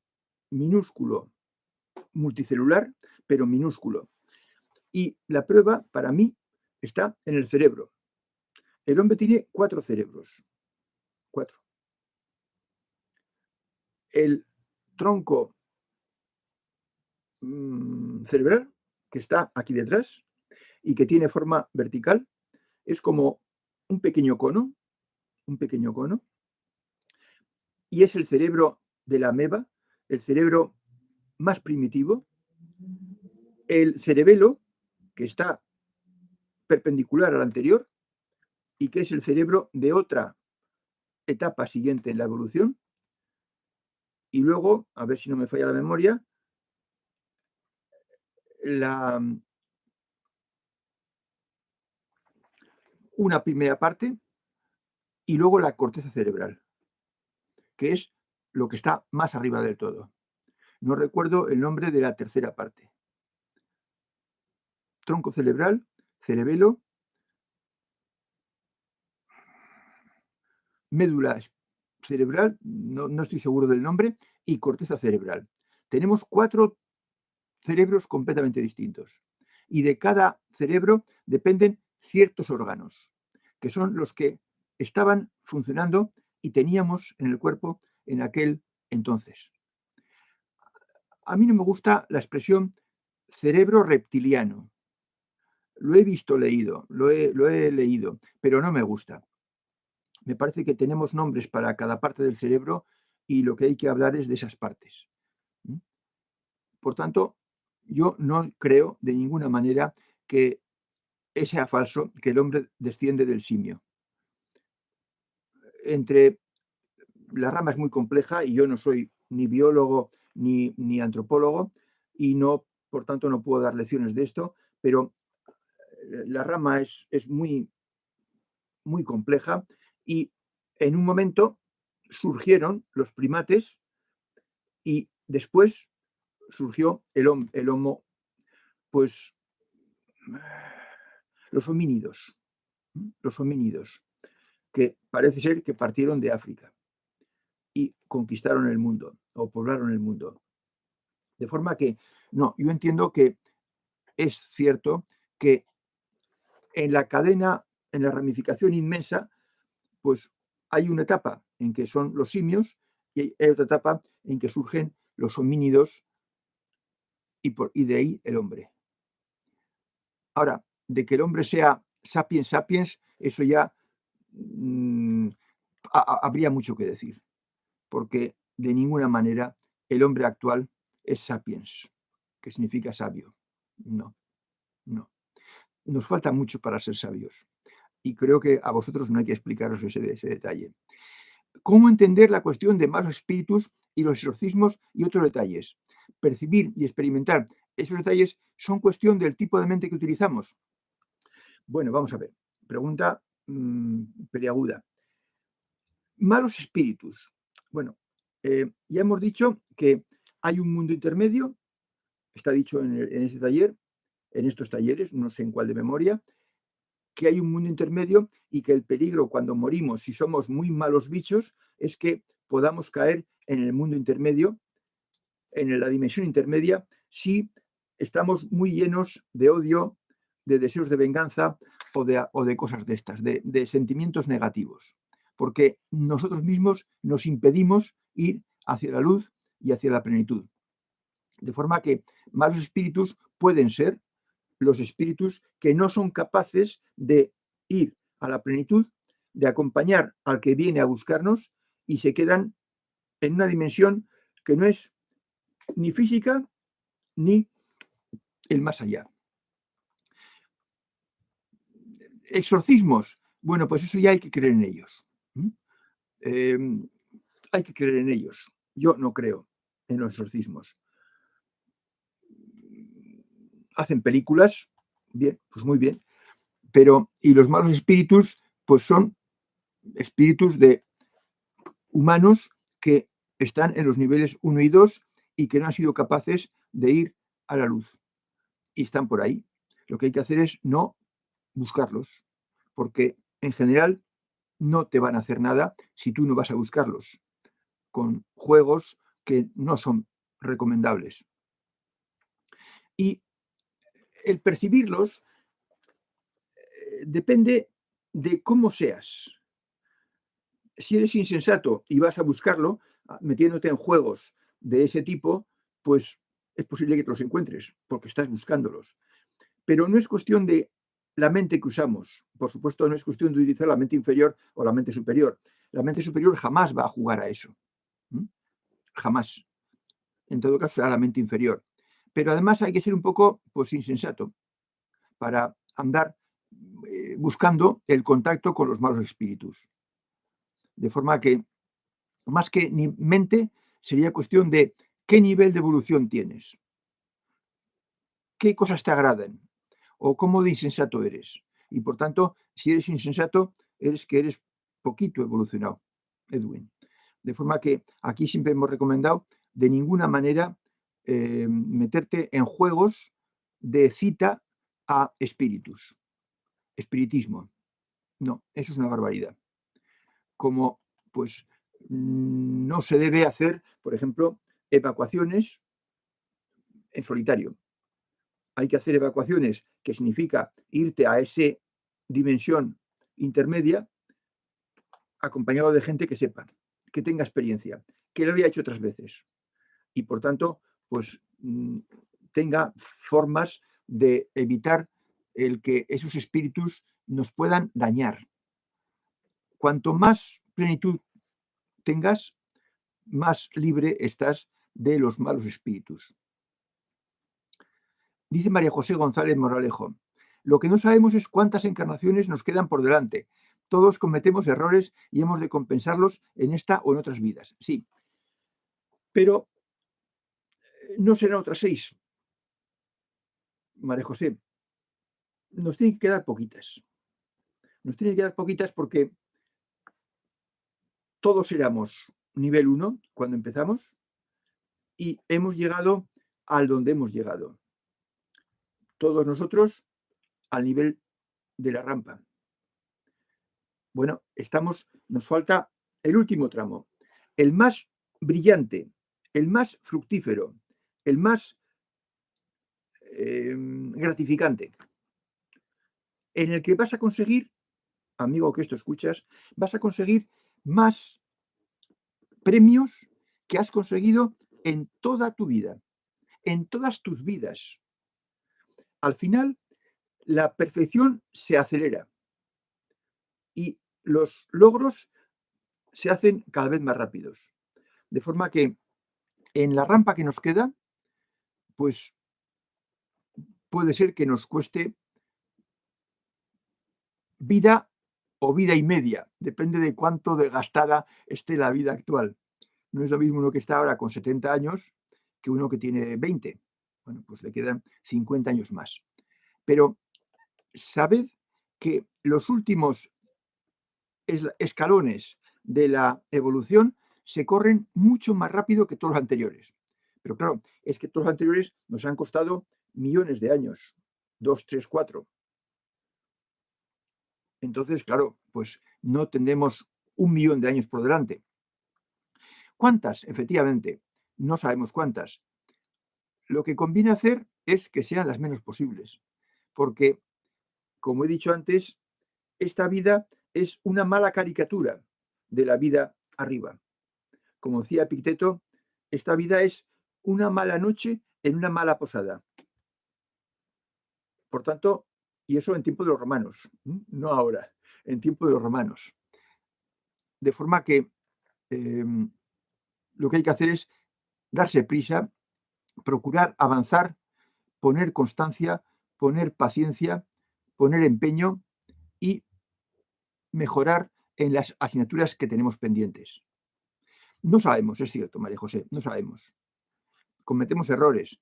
minúsculo, multicelular, pero minúsculo. Y la prueba, para mí, está en el cerebro. El hombre tiene 4 cerebros. 4. El tronco cerebral, que está aquí detrás y que tiene forma vertical, es como un pequeño cono, y es el cerebro de la ameba, el cerebro más primitivo. El cerebelo, que está perpendicular al anterior y que es el cerebro de otra etapa siguiente en la evolución. Y luego, a ver si no me falla la memoria, una primera parte y luego la corteza cerebral, que es lo que está más arriba del todo. No recuerdo el nombre de la tercera parte. Tronco cerebral, cerebelo, médula cerebral, no estoy seguro del nombre, y corteza cerebral. Tenemos 4 cerebros completamente distintos. Y de cada cerebro dependen ciertos órganos, que son los que estaban funcionando y teníamos en el cuerpo en aquel entonces. A mí no me gusta la expresión cerebro reptiliano. Lo he visto leído, lo he leído, pero no me gusta. Me parece que tenemos nombres para cada parte del cerebro y lo que hay que hablar es de esas partes. Por tanto, yo no creo de ninguna manera que sea falso que el hombre desciende del simio. La rama es muy compleja y yo no soy ni biólogo ni antropólogo y no, por tanto, no puedo dar lecciones de esto, pero la rama es muy, muy compleja y en un momento surgieron los primates y después surgió el homo, pues los homínidos, que parece ser que partieron de África y conquistaron el mundo o poblaron el mundo. De forma que, no, yo entiendo que es cierto que en la cadena, en la ramificación inmensa, pues hay una etapa en que son los simios y hay otra etapa en que surgen los homínidos y de ahí el hombre. Ahora, de que el hombre sea sapiens sapiens, eso ya habría mucho que decir, porque de ninguna manera el hombre actual es sapiens, que significa sabio. No, no. Nos falta mucho para ser sabios. Y creo que a vosotros no hay que explicaros ese detalle. ¿Cómo entender la cuestión de malos espíritus y los exorcismos y otros detalles? Percibir y experimentar esos detalles son cuestión del tipo de mente que utilizamos. Bueno, vamos a ver. Pregunta peliaguda. Malos espíritus. Bueno, ya hemos dicho que hay un mundo intermedio, está dicho en este taller, en estos talleres, no sé en cuál de memoria, que hay un mundo intermedio y que el peligro cuando morimos, si somos muy malos bichos, es que podamos caer en el mundo intermedio, en la dimensión intermedia, si estamos muy llenos de odio, de deseos de venganza o de cosas de estas, de sentimientos negativos, porque nosotros mismos nos impedimos ir hacia la luz y hacia la plenitud. De forma que malos espíritus pueden ser los espíritus que no son capaces de ir a la plenitud de acompañar al que viene a buscarnos y se quedan en una dimensión que no es ni física ni el más allá. Exorcismos, bueno, pues eso ya hay que creer en ellos. Hay que creer en ellos. Yo no creo en los exorcismos. Hacen películas, bien, pues muy bien, pero y los malos espíritus, pues son espíritus de humanos que están en los niveles 1 y 2 y que no han sido capaces de ir a la luz. Y están por ahí. Lo que hay que hacer es no buscarlos, porque en general no te van a hacer nada si tú no vas a buscarlos, con juegos que no son recomendables. Y el percibirlos depende de cómo seas. Si eres insensato y vas a buscarlo, metiéndote en juegos de ese tipo, pues es posible que te los encuentres, porque estás buscándolos. Pero no es cuestión de la mente que usamos. Por supuesto, no es cuestión de utilizar la mente inferior o la mente superior. La mente superior jamás va a jugar a eso. Jamás. En todo caso, será la mente inferior. Pero además hay que ser un poco, pues, insensato para andar buscando el contacto con los malos espíritus. De forma que, más que ni mente, sería cuestión de qué nivel de evolución tienes, qué cosas te agradan o cómo de insensato eres. Y por tanto, si eres insensato, eres que eres poquito evolucionado, Edwin. De forma que aquí siempre hemos recomendado de ninguna manera meterte en juegos de cita a espíritus, espiritismo. No, eso es una barbaridad. Como pues no se debe hacer, por ejemplo, evacuaciones en solitario. Hay que hacer evacuaciones, que significa irte a esa dimensión intermedia acompañado de gente que sepa, que tenga experiencia, que lo había hecho otras veces y por tanto, pues tenga formas de evitar el que esos espíritus nos puedan dañar. Cuanto más plenitud tengas, más libre estás de los malos espíritus. Dice María José González Moralejo, lo que no sabemos es cuántas encarnaciones nos quedan por delante. Todos cometemos errores y hemos de compensarlos en esta o en otras vidas. Sí, pero no serán otras 6. María José, nos tienen que quedar poquitas. Nos tienen que quedar poquitas porque todos éramos nivel 1 cuando empezamos y hemos llegado al donde hemos llegado. Todos nosotros al nivel de la rampa. Bueno, nos falta el último tramo, el más brillante, el más fructífero, el más gratificante, en el que vas a conseguir, amigo que esto escuchas, vas a conseguir más premios que has conseguido en toda tu vida, en todas tus vidas. Al final, la perfección se acelera y los logros se hacen cada vez más rápidos. De forma que en la rampa que nos queda, pues puede ser que nos cueste vida o vida y media, depende de cuánto desgastada esté la vida actual. No es lo mismo uno que está ahora con 70 años que uno que tiene 20. Bueno, pues le quedan 50 años más. Pero sabed que los últimos escalones de la evolución se corren mucho más rápido que todos los anteriores. Pero claro, es que todos los anteriores nos han costado millones de años, 2, 3, 4. Entonces, claro, pues no tendremos 1.000.000 de años por delante. ¿Cuántas? Efectivamente, no sabemos cuántas. Lo que conviene hacer es que sean las menos posibles, porque, como he dicho antes, esta vida es una mala caricatura de la vida arriba. Como decía Epicteto, esta vida es una mala noche en una mala posada. Por tanto, y eso en tiempo de los romanos, no ahora, en tiempo de los romanos. De forma que lo que hay que hacer es darse prisa, procurar avanzar, poner constancia, poner paciencia, poner empeño y mejorar en las asignaturas que tenemos pendientes. No sabemos, es cierto, María José, no sabemos. Cometemos errores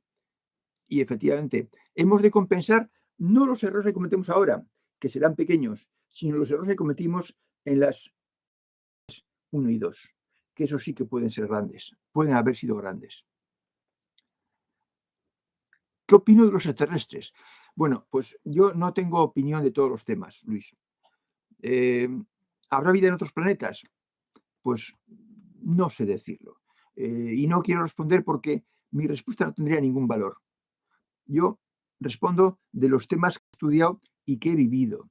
y efectivamente hemos de compensar no los errores que cometemos ahora, que serán pequeños, sino los errores que cometimos en las 1 y 2, que esos sí que pueden ser grandes, pueden haber sido grandes. ¿Qué opino de los extraterrestres? Bueno, pues yo no tengo opinión de todos los temas, Luis. ¿Habrá vida en otros planetas? Pues no sé decirlo. Y no quiero responder porque mi respuesta no tendría ningún valor. Yo respondo de los temas que he estudiado y que he vivido.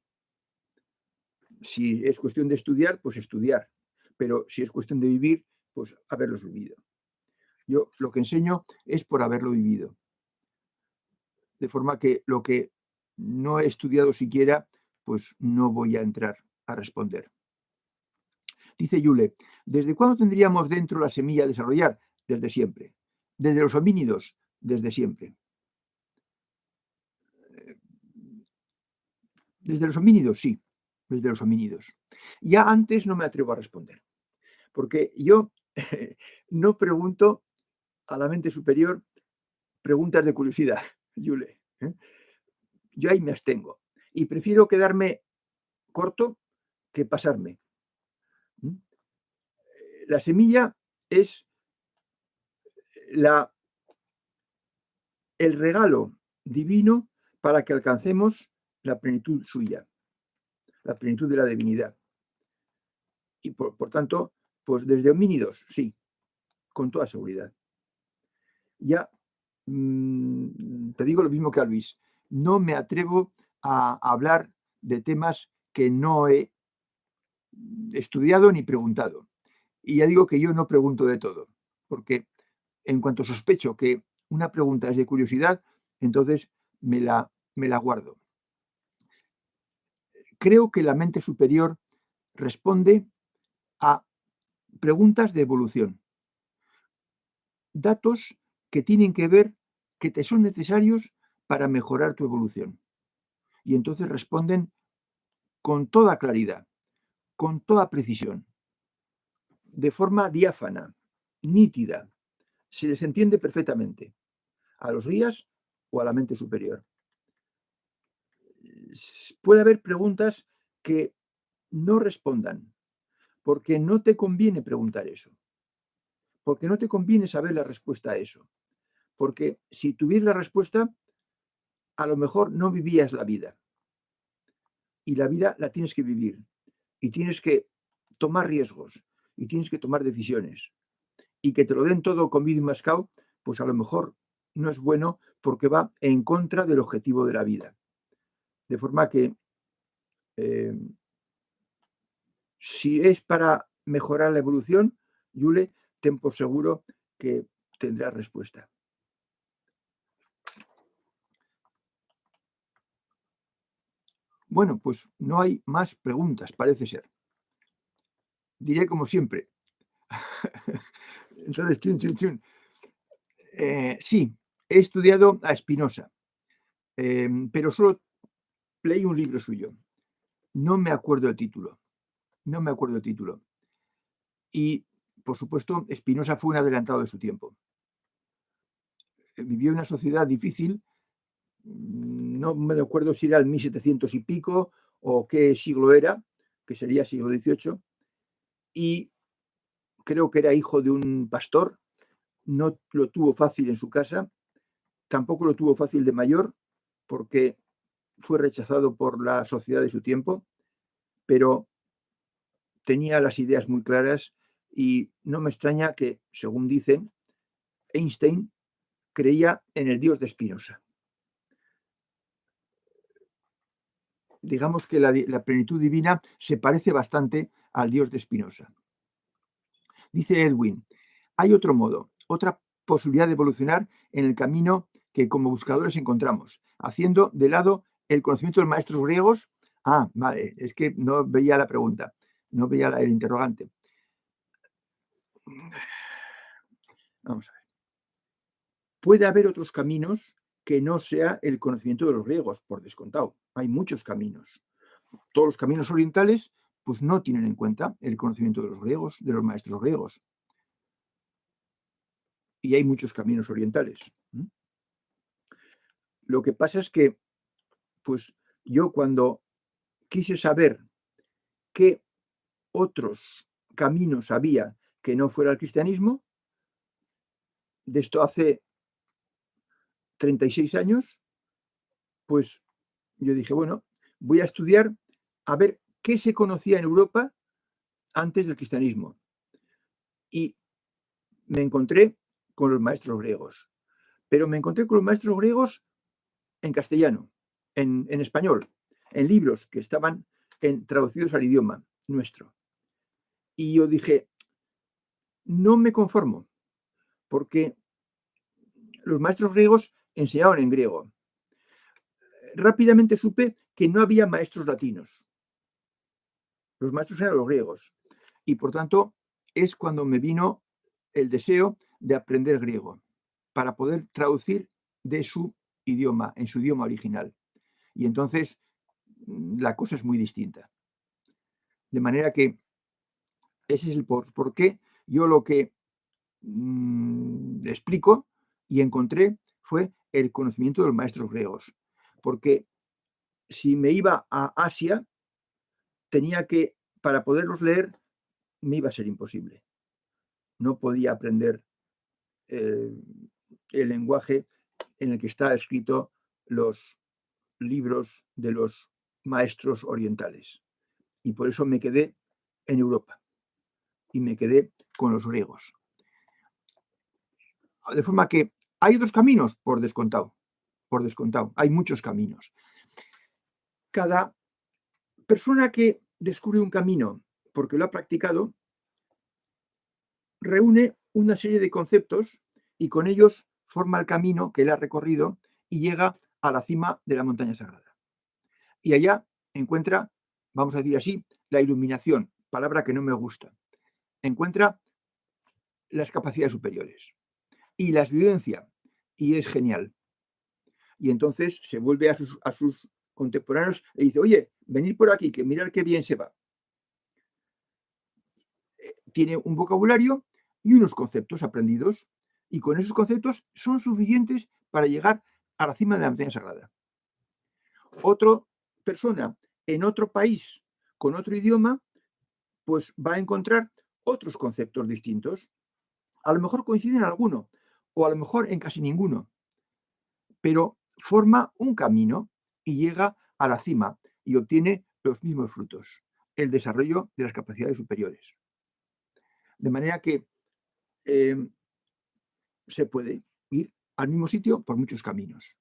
Si es cuestión de estudiar, pues estudiar. Pero si es cuestión de vivir, pues haberlos vivido. Yo lo que enseño es por haberlo vivido. De forma que lo que no he estudiado siquiera, pues no voy a entrar a responder. Dice Yule, ¿desde cuándo tendríamos dentro la semilla a desarrollar? Desde siempre. Desde los homínidos, desde siempre. Desde los homínidos, sí, desde los homínidos. Ya antes no me atrevo a responder, porque yo no pregunto a la mente superior preguntas de curiosidad, Yule. Yo ahí me abstengo y prefiero quedarme corto que pasarme. La semilla es el regalo divino para que alcancemos la plenitud suya, la plenitud de la divinidad. Y por tanto, pues desde homínidos, sí, con toda seguridad. Ya te digo lo mismo que a Luis, no me atrevo a hablar de temas que no he estudiado ni preguntado. Y ya digo que yo no pregunto de todo, porque en cuanto sospecho que una pregunta es de curiosidad, entonces me la guardo. Creo que la mente superior responde a preguntas de evolución, datos que tienen que ver, que te son necesarios para mejorar tu evolución. Y entonces responden con toda claridad, con toda precisión, de forma diáfana, nítida. Se les entiende perfectamente a los guías o a la mente superior. Puede haber preguntas que no respondan, porque no te conviene preguntar eso, porque no te conviene saber la respuesta a eso, porque si tuvieras la respuesta, a lo mejor no vivías la vida. Y la vida la tienes que vivir, y tienes que tomar riesgos, y tienes que tomar decisiones. Y que te lo den todo comido y mascado, pues a lo mejor no es bueno porque va en contra del objetivo de la vida. De forma que si es para mejorar la evolución, Yule, ten por seguro que tendrás respuesta. Bueno, pues no hay más preguntas, parece ser. Diré como siempre. Entonces, sí, he estudiado a Spinoza, pero solo leí un libro suyo. No me acuerdo el título. No me acuerdo el título. Y, por supuesto, Spinoza fue un adelantado de su tiempo. Vivió en una sociedad difícil. No me acuerdo si era el 1700 y pico o qué siglo era, que sería siglo XVIII. Y creo que era hijo de un pastor. No lo tuvo fácil en su casa. Tampoco lo tuvo fácil de mayor, porque fue rechazado por la sociedad de su tiempo, pero tenía las ideas muy claras y no me extraña que, según dicen, Einstein creía en el Dios de Spinoza. Digamos que la plenitud divina se parece bastante al Dios de Spinoza. Dice Edwin, hay otro modo, otra posibilidad de evolucionar en el camino que como buscadores encontramos, haciendo de lado el conocimiento de los maestros griegos. Ah, vale, es que no veía la pregunta, no veía el interrogante. Vamos a ver. Puede haber otros caminos que no sea el conocimiento de los griegos, por descontado. Hay muchos caminos. Todos los caminos orientales, pues no tienen en cuenta el conocimiento de los griegos, de los maestros griegos. Y hay muchos caminos orientales. Lo que pasa es que, pues yo cuando quise saber qué otros caminos había que no fuera el cristianismo, de esto hace 36 años, pues yo dije, bueno, voy a estudiar a ver qué se conocía en Europa antes del cristianismo. Y me encontré con los maestros griegos, pero me encontré con los maestros griegos en castellano, en español, en libros que estaban traducidos al idioma nuestro. Y yo dije, no me conformo, porque los maestros griegos enseñaban en griego. Rápidamente supe que no había maestros latinos. Los maestros eran los griegos. Y por tanto, es cuando me vino el deseo de aprender griego, para poder traducir de su idioma, en su idioma original. Y entonces la cosa es muy distinta. De manera que ese es el por qué yo lo que explico y encontré fue el conocimiento de los maestros griegos. Porque si me iba a Asia, tenía que, para poderlos leer, me iba a ser imposible. No podía aprender el lenguaje en el que está escrito los libros de los maestros orientales. Y por eso me quedé en Europa y me quedé con los griegos. De forma que hay otros caminos, por descontado, hay muchos caminos. Cada persona que descubre un camino porque lo ha practicado, reúne una serie de conceptos y con ellos forma el camino que él ha recorrido y llega a la cima de la montaña sagrada. Y allá encuentra, vamos a decir así, la iluminación, palabra que no me gusta. Encuentra las capacidades superiores y las vivencia, y es genial. Y entonces se vuelve a sus contemporáneos y dice, oye, venid por aquí, que mirad qué bien se va. Tiene un vocabulario y unos conceptos aprendidos, y con esos conceptos son suficientes para llegar a la cima de la montaña sagrada. Otra persona en otro país, con otro idioma, pues va a encontrar otros conceptos distintos. A lo mejor coinciden en alguno, o a lo mejor en casi ninguno, pero forma un camino y llega a la cima y obtiene los mismos frutos, el desarrollo de las capacidades superiores. De manera que se puede ir al mismo sitio por muchos caminos.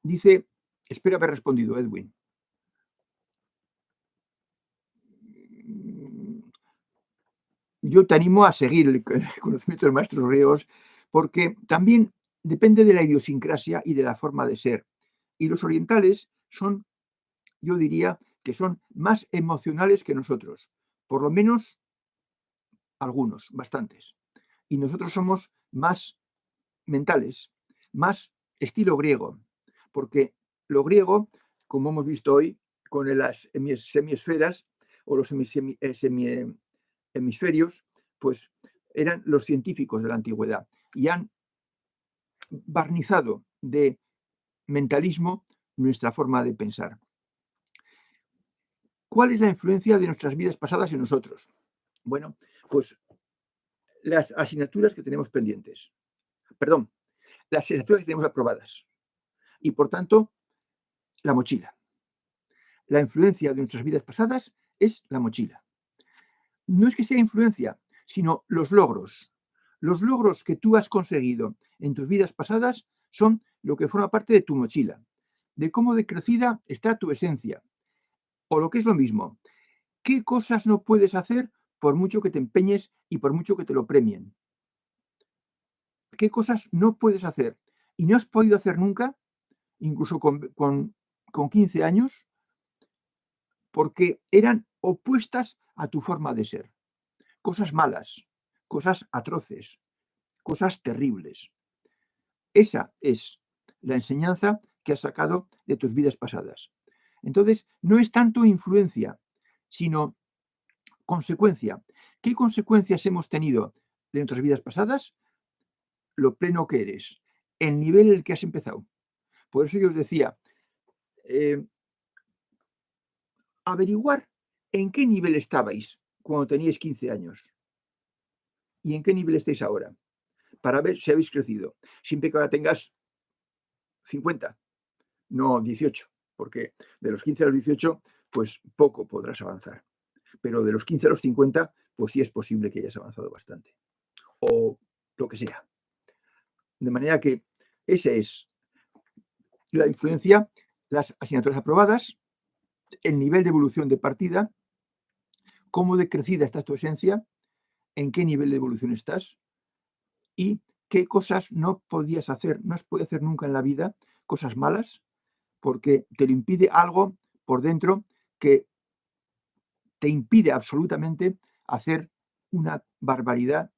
Dice, espero haber respondido, Edwin. Yo te animo a seguir el conocimiento de los maestros griegos porque también depende de la idiosincrasia y de la forma de ser. Y los orientales son, yo diría, que son más emocionales que nosotros, por lo menos algunos, bastantes. Y nosotros somos más mentales, más estilo griego, porque lo griego, como hemos visto hoy, con las semiesferas o los hemisferios, pues eran los científicos de la antigüedad y han barnizado de mentalismo nuestra forma de pensar. ¿Cuál es la influencia de nuestras vidas pasadas en nosotros? Bueno, pues las asignaturas que tenemos pendientes. Perdón, las asignaturas que tenemos aprobadas. Y por tanto, la mochila. La influencia de nuestras vidas pasadas es la mochila. No es que sea influencia, sino los logros. Los logros que tú has conseguido en tus vidas pasadas son lo que forma parte de tu mochila, de cómo decrecida está tu esencia. O lo que es lo mismo, ¿qué cosas no puedes hacer por mucho que te empeñes y por mucho que te lo premien? ¿Qué cosas no puedes hacer y no has podido hacer nunca, incluso con 15 años, porque eran opuestas a tu forma de ser? cosas malas, cosas atroces, cosas terribles. Esa es la enseñanza que has sacado de tus vidas pasadas. Entonces, no es tanto influencia, sino consecuencia. ¿Qué consecuencias hemos tenido de nuestras vidas pasadas? Lo pleno que eres, el nivel en el que has empezado. Por eso yo os decía, averiguar en qué nivel estabais cuando teníais 15 años y en qué nivel estáis ahora, para ver si habéis crecido. Siempre que ahora tengas 50, no 18, porque de los 15 a los 18, pues poco podrás avanzar. Pero de los 15 a los 50, pues sí es posible que hayas avanzado bastante. O lo que sea. De manera que esa es la influencia, las asignaturas aprobadas, el nivel de evolución de partida, cómo de crecida está tu esencia, en qué nivel de evolución estás y qué cosas no podías hacer, no has podido hacer nunca en la vida, cosas malas, porque te lo impide algo por dentro que te impide absolutamente hacer una barbaridad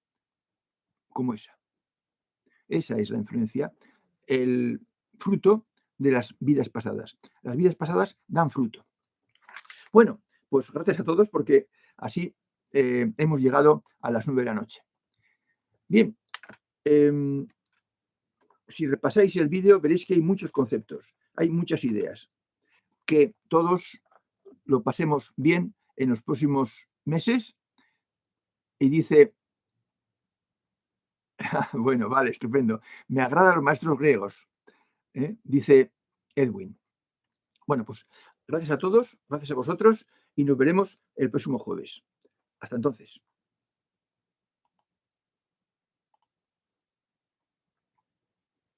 como esa. Esa es la influencia, el fruto de las vidas pasadas. Las vidas pasadas dan fruto. Bueno, pues gracias a todos porque así hemos llegado a las 9 de la noche. Bien, si repasáis el vídeo veréis que hay muchos conceptos, hay muchas ideas, que todos lo pasemos bien en los próximos meses. Y dice, bueno, vale, estupendo, me agradan los maestros griegos, dice Edwin. Bueno, pues gracias a todos, gracias a vosotros y nos veremos el próximo jueves. Hasta entonces.